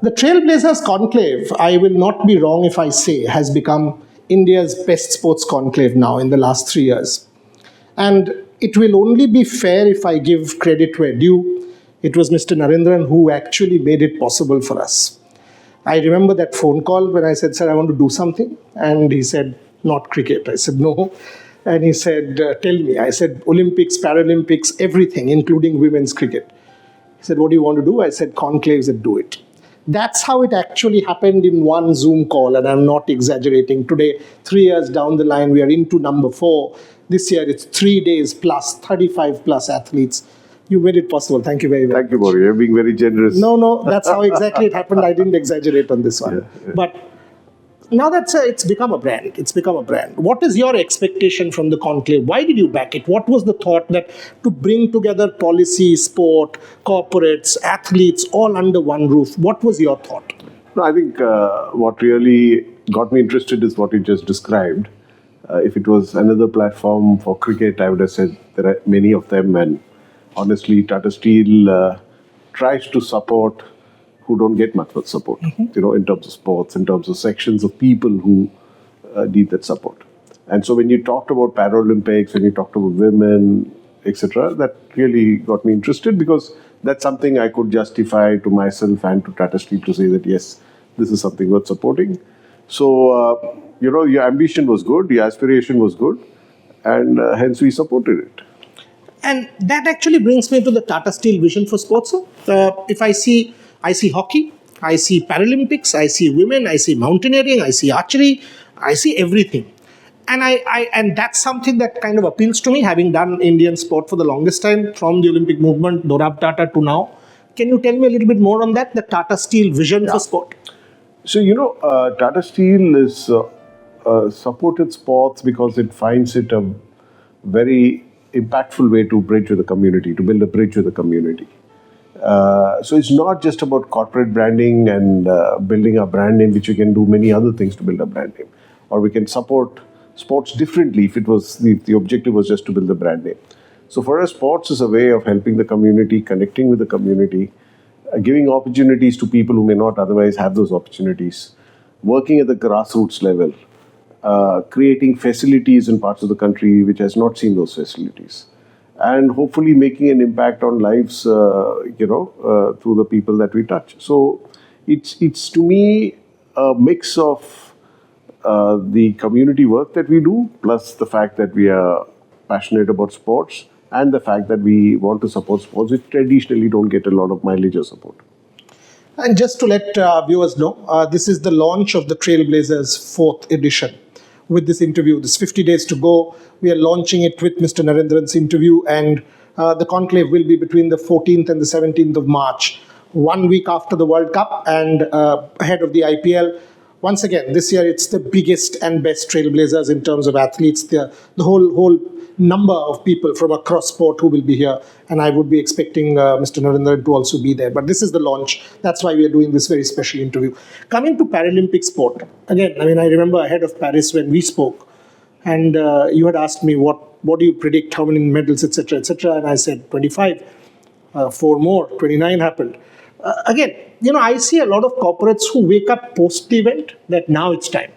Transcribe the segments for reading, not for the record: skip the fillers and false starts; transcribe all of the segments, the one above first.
The Trailblazers Conclave, I will not be wrong if I say, has become India's best sports conclave now in the last 3 years. And it will only be fair if I give credit where due. It was Mr. Narendran who actually made it possible for us. I remember that phone call when I said, sir, I want to do something. And he said, not cricket. I said, no. And he said, tell me. I said, Olympics, Paralympics, everything, including women's cricket. He said, what do you want to do? I said, conclave. He said, do it. That's how it actually happened in one Zoom call, and I'm not exaggerating. Today, 3 years down the line, we are into number 4. This year, it's 3 days plus, 35 plus athletes. You made it possible. Thank you very much. Thank you, Boria. You're being very generous. No, that's how exactly it happened. I didn't exaggerate on this one. Yeah. But now that it's become a brand. It's become a brand. What is your expectation from the conclave? Why did you back it? What was the thought that to bring together policy, sport, corporates, athletes, all under one roof? What was your thought? No, I think what really got me interested is what you just described. If it was another platform for cricket, I would have said there are many of them, and honestly, Tata Steel tries to support who don't get much support, in terms of sports, in terms of sections of people who need that support. And so when you talked about Paralympics, when you talked about women, etc., that really got me interested, because that's something I could justify to myself and to Tata Steel to say that, yes, this is something worth supporting. So, your ambition was good, your aspiration was good, and hence we supported it. And that actually brings me to the Tata Steel vision for sports. If I see hockey, I see Paralympics, I see women, I see mountaineering, I see archery, I see everything. And that's something that kind of appeals to me, having done Indian sport for the longest time, from the Olympic movement, Dorab Tata to now. Can you tell me a little bit more on that, the Tata Steel vision for sport? So, Tata Steel is supported sports because it finds it a very impactful way to bridge with the community, to build a bridge with the community. So it's not just about corporate branding and building a brand name, which we can do many other things to build a brand name. Or we can support sports differently if it was the objective was just to build a brand name. So for us, sports is a way of helping the community, connecting with the community, giving opportunities to people who may not otherwise have those opportunities, working at the grassroots level, creating facilities in parts of the country which has not seen those facilities, and hopefully making an impact on lives, through the people that we touch. So it's to me a mix of the community work that we do, plus the fact that we are passionate about sports, and the fact that we want to support sports which traditionally don't get a lot of mileage or support. And just to let viewers know, this is the launch of the Trailblazers 4th edition. With this interview, this 50 days to go, we are launching it with Mr. Narendran's interview, and the conclave will be between the 14th and the 17th of March, 1 week after the World Cup and ahead of the IPL. Once again, this year it's the biggest and best Trailblazers in terms of athletes. The whole number of people from across sport who will be here, and I would be expecting Mr. Narendran to also be there. But this is the launch. That's why we are doing this very special interview. Coming to Paralympic sport, again, I remember ahead of Paris when we spoke, and you had asked me what do you predict, how many medals, etc., etc., and I said 25, 4 more, 29 happened. Again, I see a lot of corporates who wake up post the event that now it's time.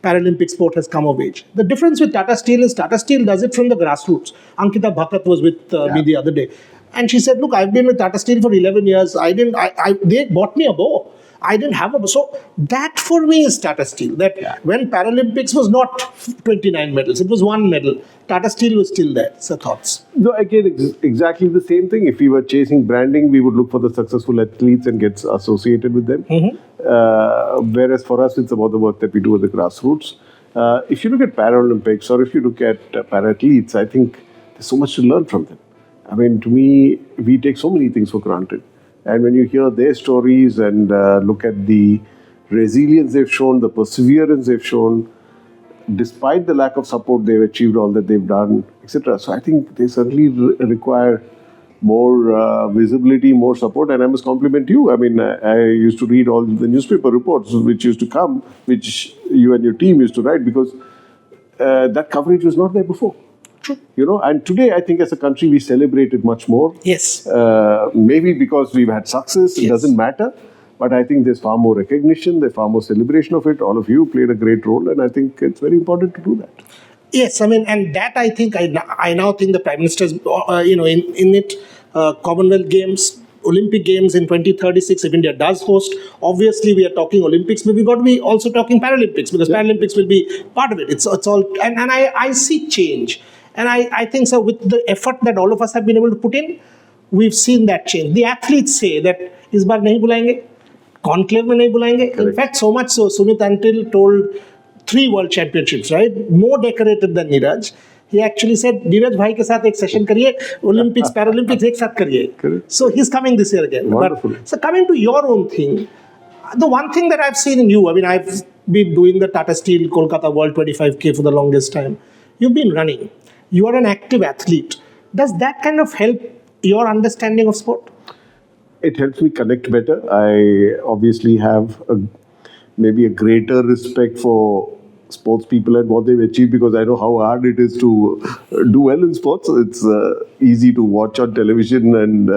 Paralympic sport has come of age. The difference with Tata Steel is Tata Steel does it from the grassroots. Ankita Bhakat was with me the other day, and she said, look, I've been with Tata Steel for 11 years. They bought me a bow. I didn't have a bow. So that for me is Tata Steel. That when Paralympics was not 29 medals, it was 1 medal. Tata Steel was still there. So thoughts? No, again, exactly the same thing. If we were chasing branding, we would look for the successful athletes and get associated with them. Whereas for us, it's about the work that we do at the grassroots. If you look at Paralympics or if you look at para-athletes, I think there's so much to learn from them. To me, we take so many things for granted. And when you hear their stories and look at the resilience they've shown, the perseverance they've shown, despite the lack of support, they've achieved all that they've done, etc. So I think they certainly require more visibility, more support. And I must compliment you. I used to read all the newspaper reports which used to come, which you and your team used to write, because that coverage was not there before. True. And today I think as a country we celebrate it much more. Yes. Maybe because we've had success, it doesn't matter. But I think there's far more recognition, there's far more celebration of it. All of you played a great role, and I think it's very important to do that. Yes, I mean, and that I think I now think the Prime Minister's, in it, Commonwealth Games, Olympic Games in 2036, if India does host, obviously we are talking Olympics, but we've got to be also talking Paralympics, because Paralympics will be part of it. It's all, and I see change. And I think so with the effort that all of us have been able to put in, we've seen that change. The athletes say that, is baar nahi bulayenge, conclave mein nahi bulayenge. In fact, so much so, Sumit Until told 3 world championships, right? More decorated than Neeraj. He actually said, Neeraj bhai ke saath ek session kariye, Olympics, Paralympics ek saath kariye. Correct. So he's coming this year again. Wonderful. But, so coming to your own thing, the one thing that I've seen in you, I mean, I've been doing the Tata Steel Kolkata World 25K for the longest time. You've been running. You are an active athlete. Does that kind of help your understanding of sport? It helps me connect better. I obviously have maybe a greater respect for sports people and what they've achieved, because I know how hard it is to do well in sports. It's easy to watch on television and,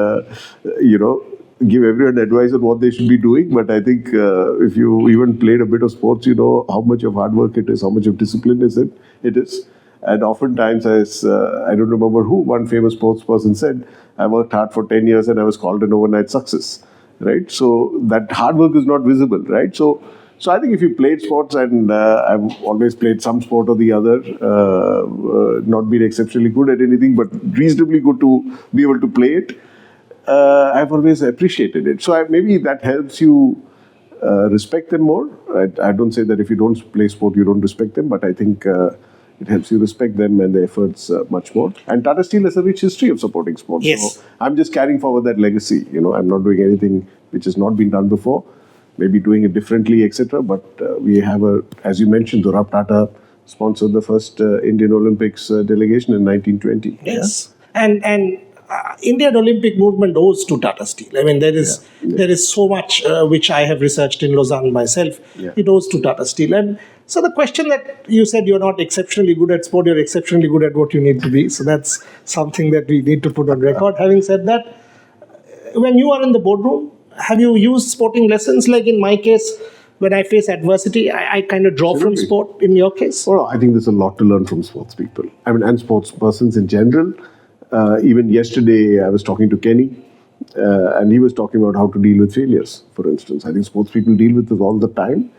give everyone advice on what they should be doing. But I think if you even played a bit of sports, you know how much of hard work it is, how much of discipline it is. And oftentimes, as I don't remember who, one famous sports person said, I worked hard for 10 years and I was called an overnight success, right? So that hard work is not visible, right? So I think if you played sports, and I've always played some sport or the other, not been exceptionally good at anything, but reasonably good to be able to play it, I've always appreciated it. So maybe that helps you respect them more. I don't say that if you don't play sport, you don't respect them, but I think it helps you respect them and their efforts much more. And Tata Steel has a rich history of supporting sports. Yes. So I'm just carrying forward that legacy. I'm not doing anything which has not been done before, maybe doing it differently, etc. But we have as you mentioned, Dorab Tata sponsored the first Indian Olympics delegation in 1920. Yes. Yeah? And Indian Olympic movement owes to Tata Steel. I mean, there is so much which I have researched in Lausanne myself. Yeah. It owes to Tata Steel. And so the question that you said, you're not exceptionally good at sport, you're exceptionally good at what you need to be. So that's something that we need to put on record. Having said that, when you are in the boardroom, have you used sporting lessons? Like in my case, when I face adversity, I kind of draw from sport. In your case? Oh, I think there's a lot to learn from sports people. I mean, and sports persons in general. Even yesterday, I was talking to Kenny, and he was talking about how to deal with failures, for instance. I think sports people deal with this all the time.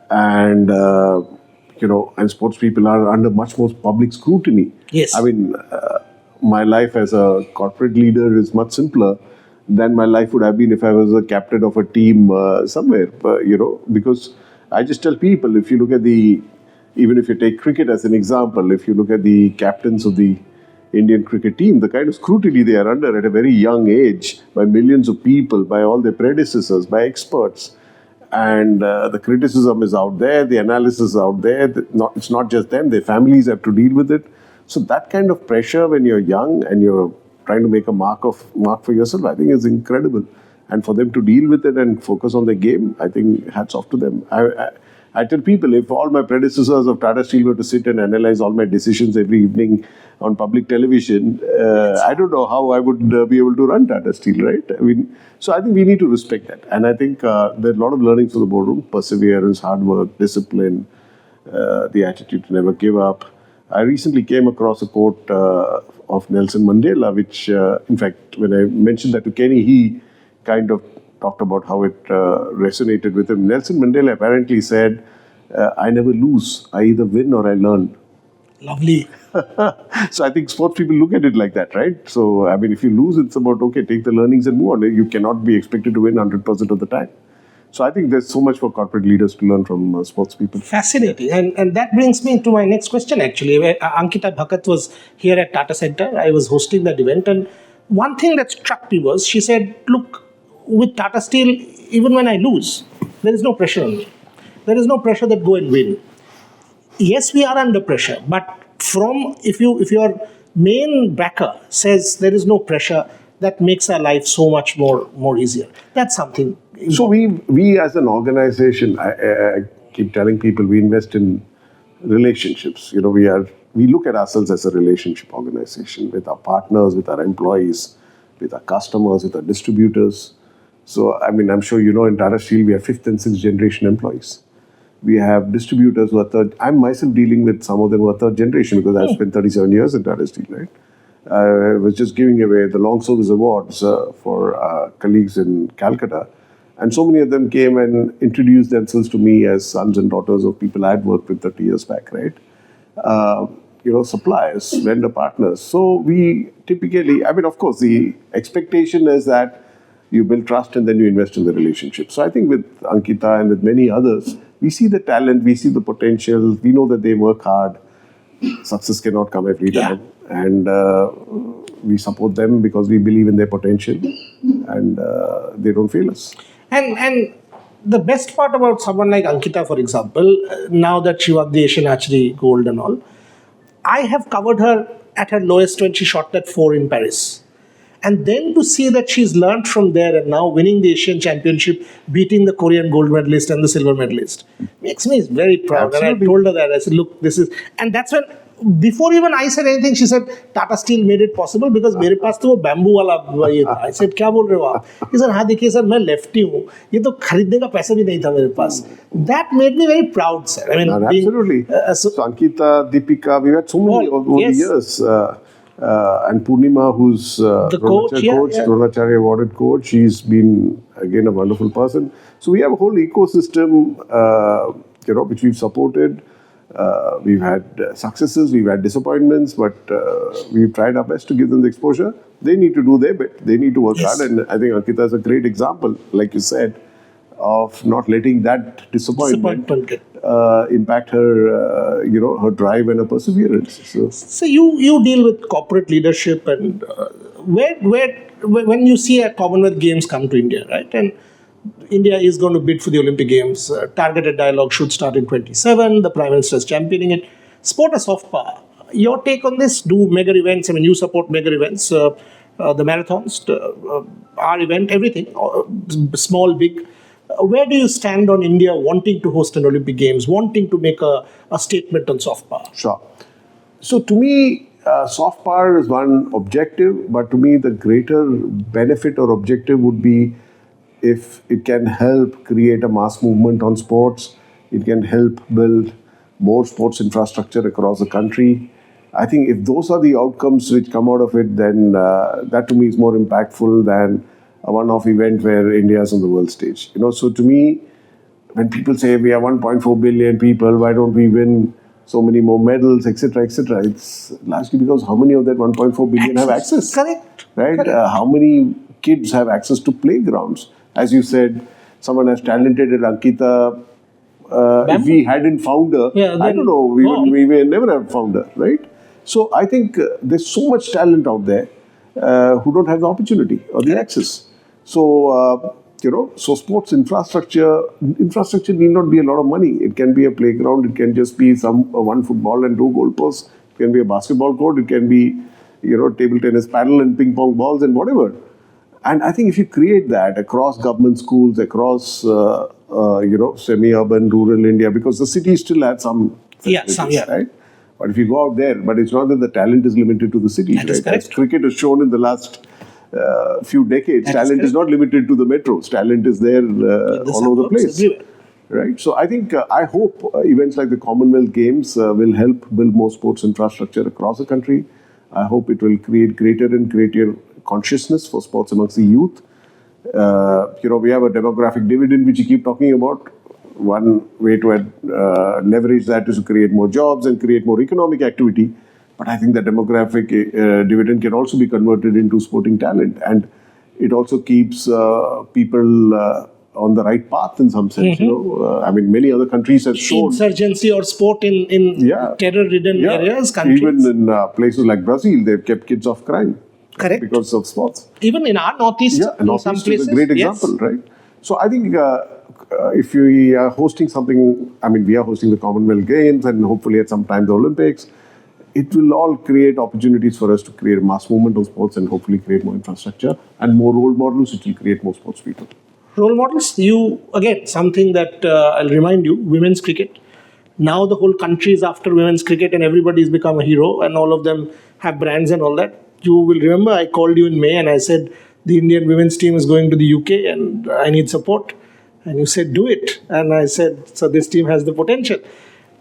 And, and sports people are under much more public scrutiny. Yes. I mean, my life as a corporate leader is much simpler than my life would have been if I was a captain of a team somewhere, because I just tell people, if you look at even if you take cricket as an example, if you look at the captains of the Indian cricket team, the kind of scrutiny they are under at a very young age by millions of people, by all their predecessors, by experts. And the criticism is out there, the analysis is out there. It's not just them, their families have to deal with it. So that kind of pressure when you're young and you're trying to make a mark for yourself, I think is incredible. And for them to deal with it and focus on the game, I think hats off to them. I tell people, if all my predecessors of Tata Steel were to sit and analyze all my decisions every evening on public television, I don't know how I would be able to run Tata Steel, right? I mean, so I think we need to respect that. And I think there are a lot of learnings for the boardroom: perseverance, hard work, discipline, the attitude to never give up. I recently came across a quote of Nelson Mandela, which, in fact, when I mentioned that to Kenny, he kind of talked about how it resonated with him. Nelson Mandela apparently said, I never lose. I either win or I learn. Lovely. So I think sports people look at it like that, right? So, I mean, if you lose, it's about, okay, take the learnings and move on. You cannot be expected to win 100% of the time. So I think there's so much for corporate leaders to learn from sports people. Fascinating. And that brings me to my next question, actually. Ankita Bhagat was here at Tata Center. I was hosting that event. And one thing that struck me was, she said, look, with Tata Steel, even when I lose, there is no pressure on me. There is no pressure that go and win. Yes, we are under pressure, but if your main backer says there is no pressure, that makes our life so much more easier. That's something. So we as an organization, I keep telling people, we invest in relationships. We look at ourselves as a relationship organization with our partners, with our employees, with our customers, with our distributors. So, I mean, I'm sure you know in Tata Steel, we have 5th and 6th generation employees. We have distributors who are third. I'm myself dealing with some of them who are third generation because I've spent 37 years in Tata Steel, right? I was just giving away the Long Service Awards for colleagues in Calcutta. And so many of them came and introduced themselves to me as sons and daughters of people I'd worked with 30 years back, right? Suppliers, vendor partners. So we typically, I mean, of course, the expectation is that you build trust and then you invest in the relationship. So I think with Ankita and with many others, we see the talent, we see the potential, we know that they work hard. Success cannot come every time. And we support them because we believe in their potential and they don't fail us. And the best part about someone like Ankita, for example, now that she won the Asian Archery Gold and all, I have covered her at her lowest when she shot that 4 in Paris. And then to see that she's learned from there and now winning the Asian Championship, beating the Korean gold medalist and the silver medalist, makes me very proud. Absolutely. And I told her that. I said, look, this is... And that's when, before even I said anything, she said, Tata Steel made it possible because मेरे पास तो वो bamboo वाला ये था. I said, क्या बोल रहे हो आप? He said, हाँ देखिए सर, मैं लेफ्टी हूँ. ये तो खरीदने का पैसा भी नहीं था मेरे पास. That made me very proud, sir. I mean, absolutely. So Ankita, Deepika, we've had so many over the years. And Purnima, who's the coach, Dronacharya awarded coach, she's been again a wonderful person. So we have a whole ecosystem, which we've supported. We've had successes, we've had disappointments, but we've tried our best to give them the exposure. They need to do their bit. They need to work hard, and I think Ankita is a great example, like you said, of not letting that disappointment impact her, her drive and her perseverance. So you deal with corporate leadership, and when you see a Commonwealth Games come to India, right? And India is going to bid for the Olympic Games. Targeted dialogue should start in 27. The Prime Minister is championing it. Sport as soft power. Your take on this? Do mega events? I mean, you support mega events, the marathons, our event, everything, small, big. Where do you stand on India wanting to host an Olympic Games, wanting to make a statement on soft power? Sure. So to me, soft power is one objective, but to me the greater benefit or objective would be if it can help create a mass movement on sports, it can help build more sports infrastructure across the country. I think if those are the outcomes which come out of it, then that to me is more impactful than a one-off event where India is on the world stage. So to me, when people say we have 1.4 billion people, why don't we win so many more medals, etc., etc., it's largely because how many of that 1.4 billion have access? Correct. Right? Correct. How many kids have access to playgrounds? As you said, someone as talented as Ankita, if we hadn't found her, I don't know, we may never have found her, right? So I think there's so much talent out there who don't have the opportunity or the access. So, so sports infrastructure need not be a lot of money. It can be a playground, it can just be one football and 2 goalposts, it can be a basketball court, it can be, table tennis, paddle and ping pong balls and whatever. And I think if you create that across government schools, across, semi-urban, rural India, because the city still had some facilities, right? But if you go out there, but it's not that the talent is limited to the city, right? As cricket has shown in the last few decades, talent is not limited to the metros. Talent is there all over the place, right? So I think, I hope events like the Commonwealth Games will help build more sports infrastructure across the country. I hope it will create greater and greater consciousness for sports amongst the youth. We have a demographic dividend which you keep talking about. One way to leverage that is to create more jobs and create more economic activity. But I think the demographic dividend can also be converted into sporting talent. And it also keeps people on the right path in some sense. I mean, many other countries have shown insurgency or sport in terror-ridden areas. Countries. Even in places like Brazil, they've kept kids off crime. Correct. Because of sports. Even in our Northeast, in some places. Is a great example, right? So I think if we are hosting something, I mean, we are hosting the Commonwealth Games and hopefully at some time the Olympics, it will all create opportunities for us to create a mass movement of sports and hopefully create more infrastructure and more role models, which will create more sports people. Role models, again, something that I'll remind you, women's cricket. Now the whole country is after women's cricket and everybody's become a hero and all of them have brands and all that. You will remember I called you in May and I said the Indian women's team is going to the UK and I need support. And you said, do it. And I said, so this team has the potential.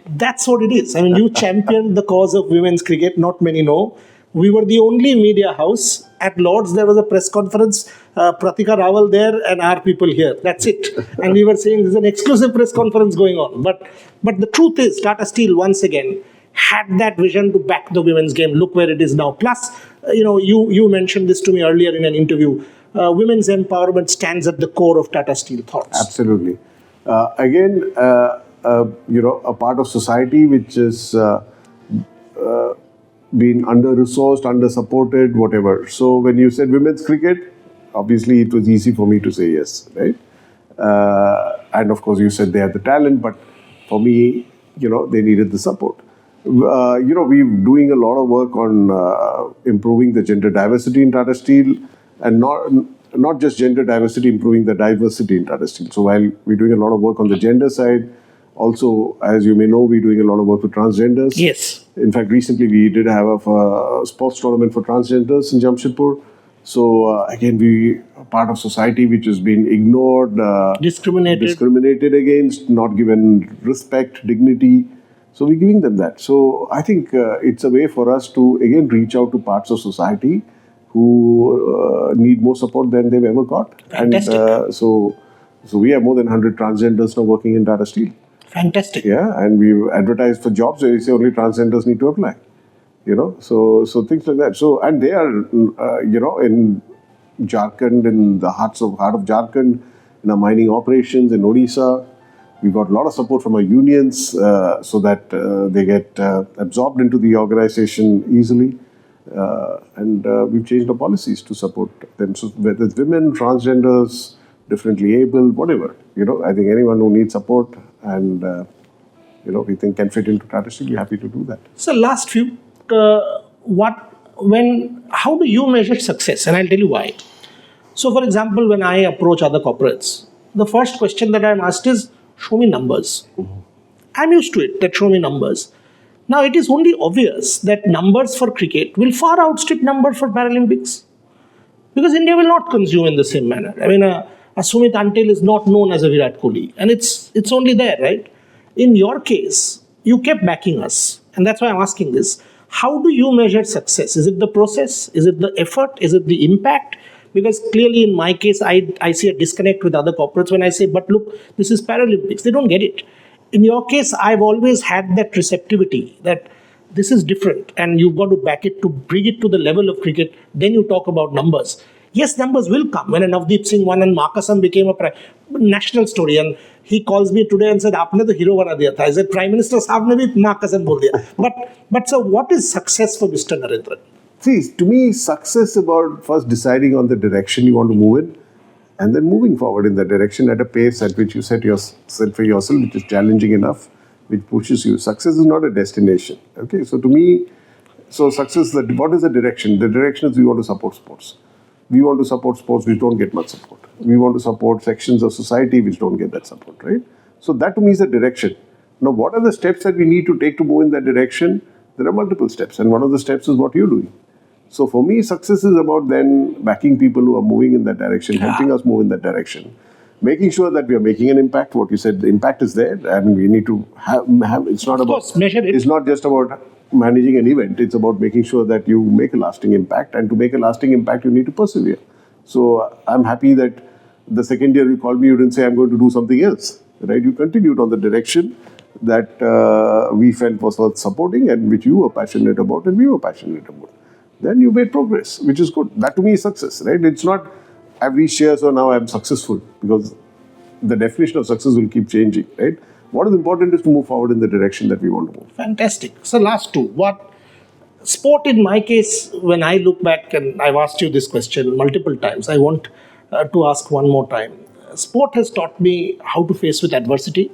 That's what it is. I mean, you championed the cause of women's cricket. Not many know. We were the only media house. At Lord's, there was a press conference. Pratika Rawal there and our people here. That's it. And we were saying there's an exclusive press conference going on. But the truth is, Tata Steel once again had that vision to back the women's game. Look where it is now. Plus, you mentioned this to me earlier in an interview. Women's empowerment stands at the core of Tata Steel thoughts. Absolutely. Again, a part of society which is been under-resourced, under-supported, whatever. So when you said women's cricket, obviously it was easy for me to say yes, right? And of course you said they had the talent, but for me, they needed the support. We're doing a lot of work on improving the gender diversity in Tata Steel, and not just gender diversity, improving the diversity in Tata Steel. So while we're doing a lot of work on the gender side, also, as you may know, we're doing a lot of work with transgenders. Yes. In fact, recently we did have a sports tournament for transgenders in Jamshedpur. So again, we are part of society which has been ignored, discriminated against, not given respect, dignity. So we're giving them that. So I think it's a way for us to again reach out to parts of society who need more support than they've ever got. Fantastic. And so we have more than 100 transgenders now working in Tata Steel. Fantastic. Yeah, and we advertise for jobs where we say only transgenders need to apply. So things like that. So, and they are, in Jharkhand, in the heart of Jharkhand, in our mining operations in Odisha. We got a lot of support from our unions so that they get absorbed into the organization easily. And we've changed our policies to support them. So whether it's women, transgenders, differently able, whatever, I think anyone who needs support and, we think can fit into Tata Steel, we're happy to do that. So last few, how do you measure success? And I'll tell you why. So for example, when I approach other corporates, the first question that I'm asked is, show me numbers. Mm-hmm. I'm used to it, that show me numbers. Now it is only obvious that numbers for cricket will far outstrip numbers for Paralympics. Because India will not consume in the same manner. I mean, a Sumit Antil is not known as a Virat Kohli. And it's only there, right? In your case, you kept backing us. And that's why I'm asking this. How do you measure success? Is it the process? Is it the effort? Is it the impact? Because clearly in my case, I see a disconnect with other corporates when I say, but look, this is Paralympics. They don't get it. In your case, I've always had that receptivity that this is different and you've got to back it to bring it to the level of cricket. Then you talk about numbers. Yes, numbers will come. When Navdeep Singh won and Marcusson became a national story, and he calls me today and said, "Aapne to hero bana diya tha." I said, "Prime Minister Saab ne bhi Marcusson bol diya." But so what is success for Mr. Narendran? See, to me, success is about first deciding on the direction you want to move in, and then moving forward in that direction at a pace at which you set yourself for yourself, which is challenging enough, which pushes you. Success is not a destination. Okay, so to me, success, what is the direction? The direction is we want to support sports. We want to support sports which don't get much support. We want to support sections of society which don't get that support, right? So that to me is the direction. Now, what are the steps that we need to take to move in that direction? There are multiple steps, and one of the steps is what you're doing. So for me, success is about then backing people who are moving in that direction, helping us move in that direction, making sure that we are making an impact. What you said, the impact is there. I mean, we need to have it's not about, measure it. It's not just about managing an event. It's about making sure that you make a lasting impact. And to make a lasting impact, you need to persevere. So I'm happy that the second year you called me, you didn't say, I'm going to do something else. Right? You continued on the direction that we felt was worth supporting and which you were passionate about and we were passionate about. Then you made progress, which is good. That to me is success, right? It's not I've reached here, so now I'm successful, because the definition of success will keep changing, right? What is important is to move forward in the direction that we want to move. Fantastic. So last two. Sport in my case, when I look back, and I've asked you this question multiple times, I want to ask one more time. Sport has taught me how to face with adversity,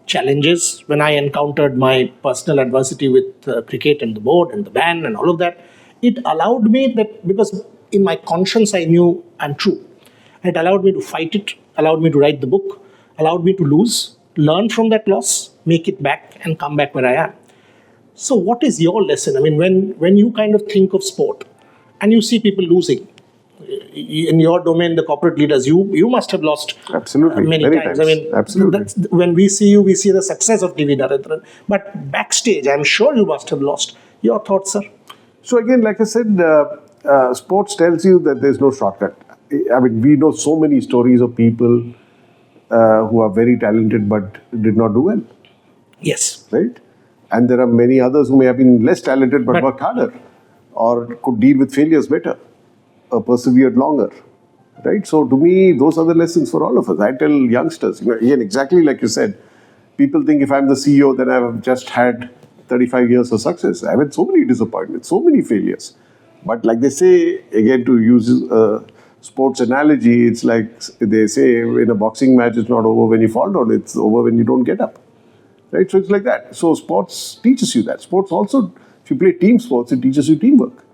challenges. When I encountered my personal adversity with cricket and the board and the ban and all of that, it allowed me that, because in my conscience I knew I'm true. It allowed me to fight it, allowed me to write the book, allowed me to lose, learn from that loss, make it back and come back where I am. So what is your lesson? I mean, when you kind of think of sport and you see people losing, in your domain, the corporate leaders, you must have lost Absolutely. many Many times. times. I mean, Absolutely. when we see you, we see the success of TV Narendran. But backstage, I'm sure you must have lost. Your thoughts, sir? So again, like I said, sports tells you that there's no shortcut. I mean, we know so many stories of people who are very talented but did not do well, Yes. right? And there are many others who may have been less talented but worked harder, or could deal with failures better, or persevered longer, right? So to me, those are the lessons for all of us. I tell youngsters, again, exactly like you said, people think if I'm the CEO, then I've just had 35 years of success. I've had so many disappointments, so many failures. But like they say, again, to use a sports analogy, it's like they say in a boxing match, it's not over when you fall down, it's over when you don't get up. Right? So it's like that. So sports teaches you that. Sports also, if you play team sports, it teaches you teamwork.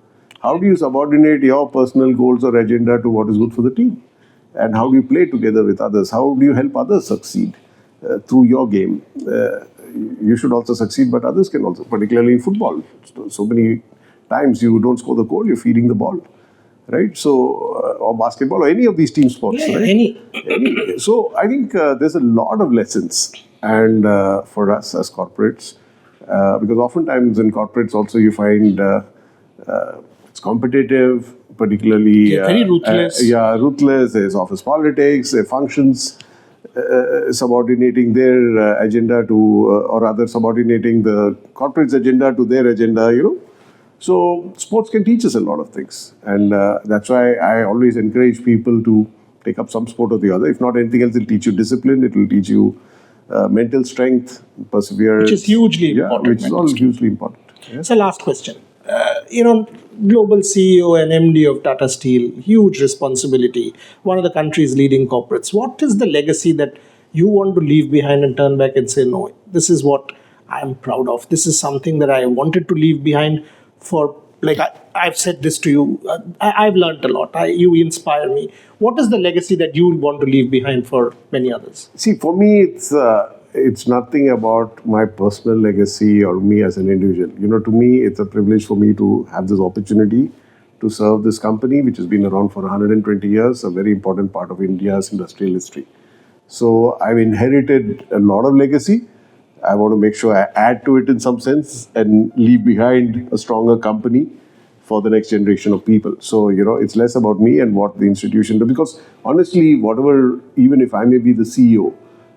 How do you subordinate your personal goals or agenda to what is good for the team? And how do you play together with others? How do you help others succeed through your game? You should also succeed, but others can also, particularly in football. So many times you don't score the goal, you're feeding the ball, right? So, or basketball, or any of these team sports, Yeah, right? any. So I think there's a lot of lessons, and for us as corporates, because oftentimes in corporates also you find it's competitive, particularly very ruthless. ruthless. There's office politics, functions. Subordinating their agenda to, or rather subordinating the corporate's agenda to their agenda, So sports can teach us a lot of things. And that's why I always encourage people to take up some sport or the other. If not anything else, it'll teach you discipline, it will teach you mental strength, perseverance. Which is hugely important. Which is all hugely important. Yeah. So last question. Global CEO and MD of Tata Steel, huge responsibility, one of the country's leading corporates. What is the legacy that you want to leave behind and turn back and say, no, this is what I'm proud of. This is something that I wanted to leave behind for, like I've said this to you. I've learned a lot. You inspire me. What is the legacy that you want to leave behind for many others? See, for me, it's nothing about my personal legacy or me as an individual. To me, it's a privilege for me to have this opportunity to serve this company, which has been around for 120 years, a very important part of India's industrial history. So I've inherited a lot of legacy. I want to make sure I add to it in some sense and leave behind a stronger company for the next generation of people. So, it's less about me and what the institution does. Because honestly, even if I may be the CEO,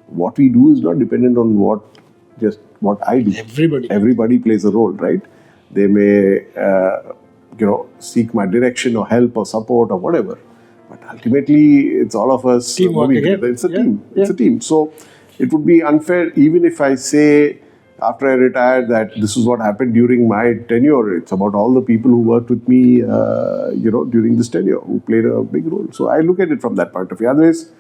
what we do is not dependent on what I do. Everybody plays a role, right? They may, seek my direction or help or support or whatever. But ultimately, it's all of us moving together. It's a team. It's a team. So it would be unfair even if I say after I retired that this is what happened during my tenure. It's about all the people who worked with me, during this tenure, who played a big role. So I look at it from that point of view. Otherwise,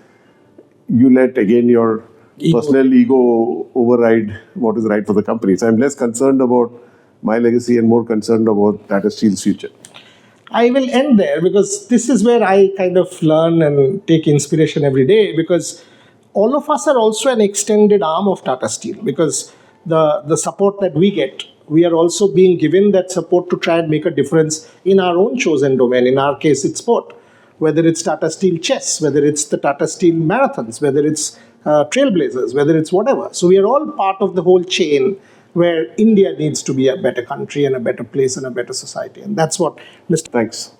you let, again, your personal ego override what is right for the company. So I'm less concerned about my legacy and more concerned about Tata Steel's future. I will end there because this is where I kind of learn and take inspiration every day, because all of us are also an extended arm of Tata Steel, because the support that we get, we are also being given that support to try and make a difference in our own chosen domain. In our case, it's sport. Whether it's Tata Steel chess, whether it's the Tata Steel marathons, whether it's Trailblazers, whether it's whatever. So we are all part of the whole chain where India needs to be a better country and a better place and a better society. And that's what Mr. Thanks.